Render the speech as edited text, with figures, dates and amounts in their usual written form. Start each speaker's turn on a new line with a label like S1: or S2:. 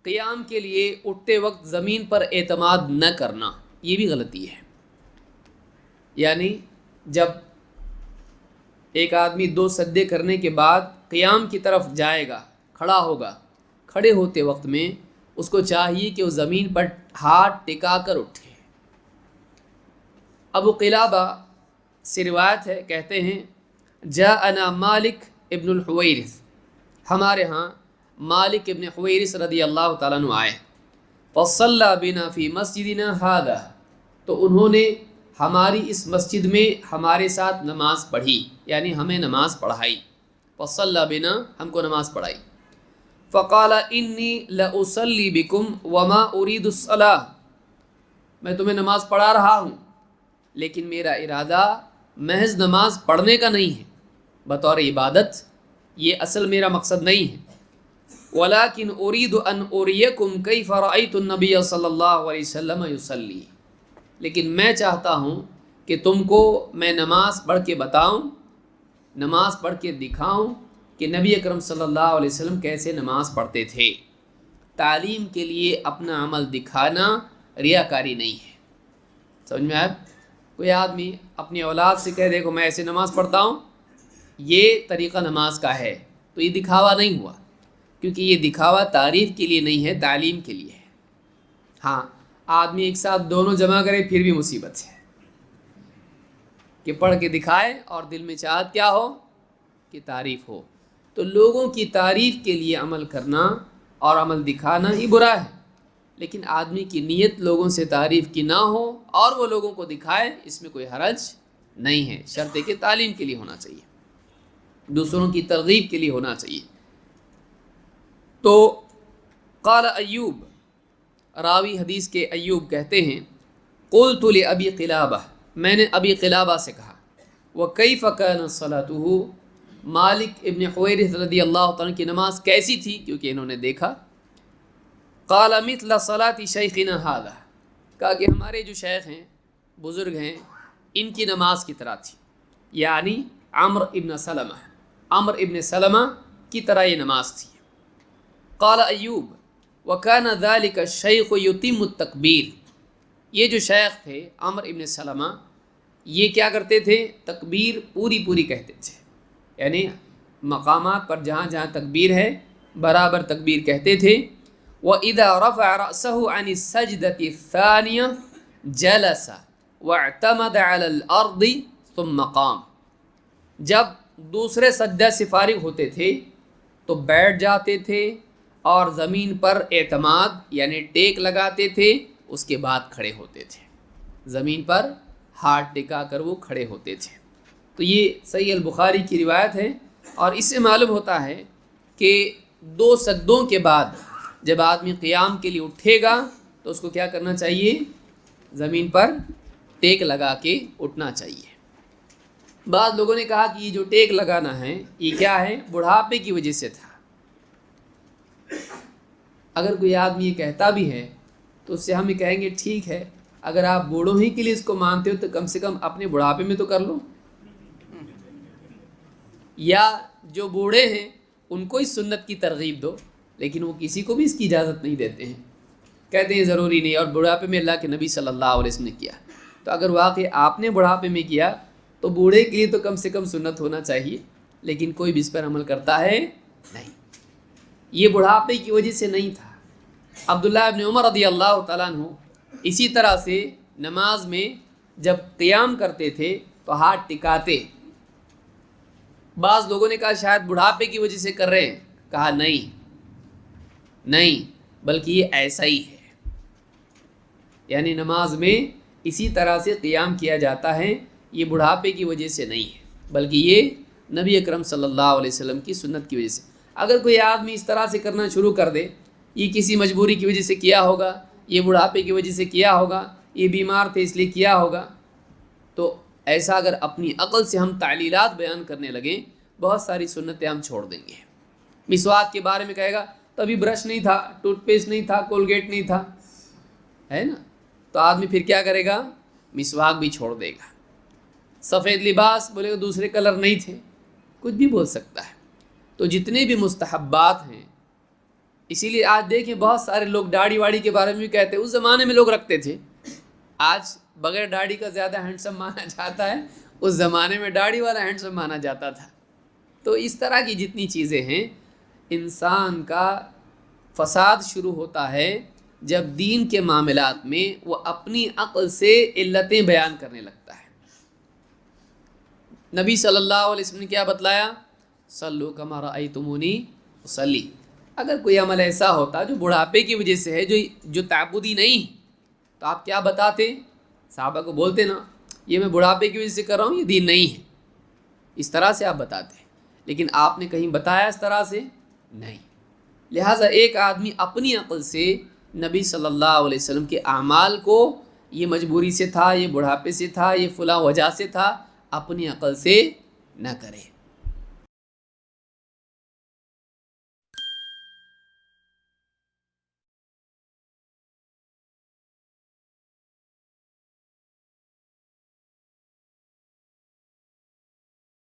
S1: قیام کے لیے اٹھتے وقت زمین پر اعتماد نہ کرنا یہ بھی غلطی ہے. یعنی جب ایک آدمی 2 سجدے کرنے کے بعد قیام کی طرف جائے گا، کھڑا ہوگا، کھڑے ہوتے وقت میں اس کو چاہیے کہ وہ زمین پر ہاتھ ٹکا کر اٹھے. ابو قلابہ سے روایت ہے، کہتے ہیں جاءنا مالک ابن الحویرث، ہمارے ہاں مالک ابن حویرث رضی اللہ تعالیٰ عنہ آئے. فصلی بنا فی مسجدنا ھذا، تو انہوں نے ہماری اس مسجد میں ہمارے ساتھ نماز پڑھی، یعنی ہمیں نماز پڑھائی. فصلی بنا، ہم کو نماز پڑھائی. فقال انی لاصلی بکم وما ارید الصلاۃ، میں تمہیں نماز پڑھا رہا ہوں لیکن میرا ارادہ محض نماز پڑھنے کا نہیں ہے، بطور عبادت یہ اصل میرا مقصد نہیں ہے. ولیکن ارید ان اریکم کیف رأیت النبی صلی اللہ علیہ وسلم یصلی، لیکن میں چاہتا ہوں کہ تم کو میں نماز پڑھ کے بتاؤں، نماز پڑھ کے دکھاؤں کہ نبی اکرم صلی اللہ علیہ وسلم کیسے نماز پڑھتے تھے. تعلیم کے لیے اپنا عمل دکھانا ریاکاری نہیں ہے. سمجھ میں آیا؟ کوئی آدمی اپنی اولاد سے کہہ دیکھو میں ایسے نماز پڑھتا ہوں، یہ طریقہ نماز کا ہے، تو یہ دکھاوا نہیں ہوا، کیونکہ یہ دکھاوا تعریف کے لیے نہیں ہے، تعلیم کے لیے ہے. ہاں آدمی ایک ساتھ دونوں جمع کرے پھر بھی مصیبت ہے، کہ پڑھ کے دکھائے اور دل میں چاہت کیا ہو کہ تعریف ہو. تو لوگوں کی تعریف کے لیے عمل کرنا اور عمل دکھانا ہی برا ہے، لیکن آدمی کی نیت لوگوں سے تعریف کی نہ ہو اور وہ لوگوں کو دکھائے، اس میں کوئی حرج نہیں ہے. شرط ہے کہ تعلیم کے لیے ہونا چاہیے، دوسروں کی ترغیب کے لیے ہونا چاہیے. تو قال ایوب، راوی حدیث کے ایوب کہتے ہیں قلت لأبی قلابہ، میں نے ابی قلابہ سے کہا وکیف کان صلاتہ، مالک ابن حویرث رضی اللہ تعالیٰ کی نماز کیسی تھی، کیونکہ انہوں نے دیکھا. قال مثل صلاة شیخنا ھذا، کہا کہ ہمارے جو شیخ ہیں، بزرگ ہیں، ان کی نماز کی طرح تھی، یعنی عمرو ابن سلمہ کی طرح یہ نماز تھی. قال ایوب وکان ذلک الشیخ یتم التکبیر، یہ جو شیخ تھے عمرو ابن سلمہ، یہ کیا کرتے تھے، تکبیر پوری کہتے تھے، یعنی مقامات پر جہاں جہاں تکبیر ہے برابر تکبیر کہتے تھے. وَإِذَا رَفَعَ رَأْسَهُ عَنِ السَّجْدَةِ الثَّانِيَةِ جَلَسَ وَاعْتَمَدَ عَلَى الْأَرْضِ ثُمَّ قَامَ، جب دوسرے سجدہ سے فارغ ہوتے تھے تو بیٹھ جاتے تھے اور زمین پر اعتماد یعنی ٹیک لگاتے تھے، اس کے بعد کھڑے ہوتے تھے، زمین پر ہاتھ ٹکا کر وہ کھڑے ہوتے تھے. تو یہ صحیح البخاری کی روایت ہے، اور اس سے معلوم ہوتا ہے کہ 2 سجدوں کے بعد جب آدمی قیام کے لیے اٹھے گا تو اس کو کیا کرنا چاہیے، زمین پر ٹیک لگا کے اٹھنا چاہیے. بعض لوگوں نے کہا کہ یہ جو ٹیک لگانا ہے یہ کیا ہے، بڑھاپے کی وجہ سے تھا. اگر کوئی آدمی یہ کہتا بھی ہے تو اس سے ہم یہ کہیں گے ٹھیک ہے، اگر آپ بوڑھوں ہی کے لیے اس کو مانتے ہو تو کم سے کم اپنے بڑھاپے میں تو کر لو، یا جو بوڑھے ہیں ان کو اس سنت کی ترغیب دو. لیکن وہ کسی کو بھی اس کی اجازت نہیں دیتے ہیں، کہتے ہیں ضروری نہیں، اور بڑھاپے میں اللہ کے نبی صلی اللہ علیہ وسلم نے کیا. تو اگر واقعی آپ نے بڑھاپے میں کیا تو بوڑھے کے لیے تو کم سے کم سنت ہونا چاہیے، لیکن کوئی بھی اس پر عمل کرتا ہے نہیں. یہ بڑھاپے کی وجہ سے نہیں تھا. عبداللہ ابن عمر رضی اللہ تعالیٰ عنہ اسی طرح سے نماز میں جب قیام کرتے تھے تو ہاتھ ٹکاتے. بعض لوگوں نے کہا شاید بڑھاپے کی وجہ سے کر رہے ہیں، کہا نہیں بلکہ یہ ایسا ہی ہے، یعنی نماز میں اسی طرح سے قیام کیا جاتا ہے، یہ بڑھاپے کی وجہ سے نہیں ہے بلکہ یہ نبی اکرم صلی اللہ علیہ وسلم کی سنت کی وجہ سے. اگر کوئی آدمی اس طرح سے کرنا شروع کر دے، یہ کسی مجبوری کی وجہ سے کیا ہوگا، یہ بڑھاپے کی وجہ سے کیا ہوگا، یہ بیمار تھے اس لیے کیا ہوگا، تو ایسا اگر اپنی عقل سے ہم تعلیلات بیان کرنے لگیں بہت ساری سنتیں ہم چھوڑ دیں گے. مسواک کے بارے میں کہے گا تبھی برش نہیں تھا، ٹوتھ پیسٹ نہیں تھا، کولگیٹ نہیں تھا، ہے نا، تو آدمی پھر کیا کرے گا، مسواک بھی چھوڑ دے گا. سفید لباس بولے گا دوسرے کلر نہیں تھے، کچھ بھی بول سکتا ہے. تو جتنے بھی مستحبات ہیں اسی لیے آج دیکھیں بہت سارے لوگ داڑھی واڑی کے بارے میں بھی کہتے ہیں، اس زمانے میں لوگ رکھتے تھے، آج بغیر داڑھی کا زیادہ ہینڈسم مانا جاتا ہے، اس زمانے میں داڑھی والا ہینڈسم مانا جاتا تھا۔ تو اس طرح کی جتنی چیزیں ہیں، انسان کا فساد شروع ہوتا ہے جب دین کے معاملات میں وہ اپنی عقل سے علتیں بیان کرنے لگتا ہے۔ نبی صلی اللہ علیہ وسلم نے کیا بتلایا؟ صلو کما رأیتمونی اصلی۔ اگر کوئی عمل ایسا ہوتا جو بڑھاپے کی وجہ سے ہے، جو تعبدی نہیں، تو آپ کیا بتاتے؟ صحابہ کو بولتے نا، یہ میں بڑھاپے کی وجہ سے کر رہا ہوں، یہ دین نہیں ہے، اس طرح سے آپ بتاتے۔ لیکن آپ نے کہیں بتایا اس طرح سے؟ نہیں۔ لہٰذا ایک آدمی اپنی عقل سے نبی صلی اللہ علیہ وسلم کے اعمال کو، یہ مجبوری سے تھا، یہ بڑھاپے سے تھا، یہ فلاں وجہ سے تھا، اپنی عقل سے نہ کرے۔